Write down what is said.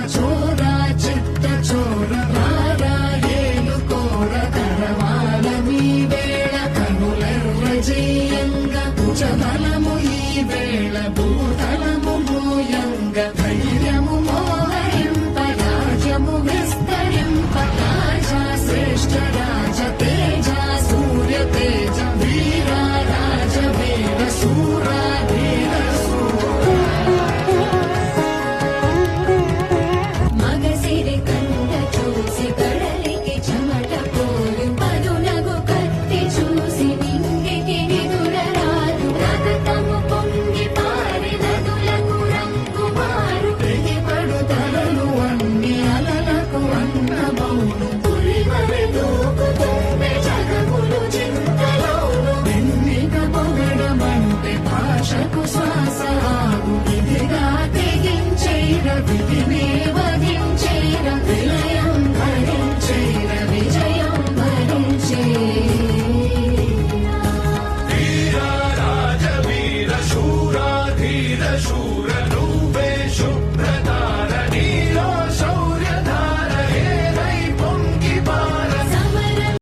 చోర చిత్త చోర రారాయేలు కోర కరవాల మీ వేళ కనులెర్రజేయంగ భుజబలము ఈ వేళ భూతలము మోయంగ ధైర్యము మోహరింప రాజ్యము విస్తరింప రాజా శ్రేష్ఠ రాజ తేజ సూర్య తేజ వీర రాజ వీర శూర ధీర మగసిరి కండ చూసి కడలికి చెమట పోలు పదునగు కత్తి చూసి నింగికి నిదురరాదు రగతము పొంగి పారి నదులకు రంగు మారు తెగిపడు తలలు అన్ని అలలకు అన్నమౌను పులివరి దూకుతుండే జగములు చింతలోను ఎన్నిక పొగడమంటే భాషకు శ్వాస ఆగు విధిగా తెగించేర విధినే వధించేర విలయం భరించేర విజయం భరించే వీర రాజ వీర శూర ధీర శూర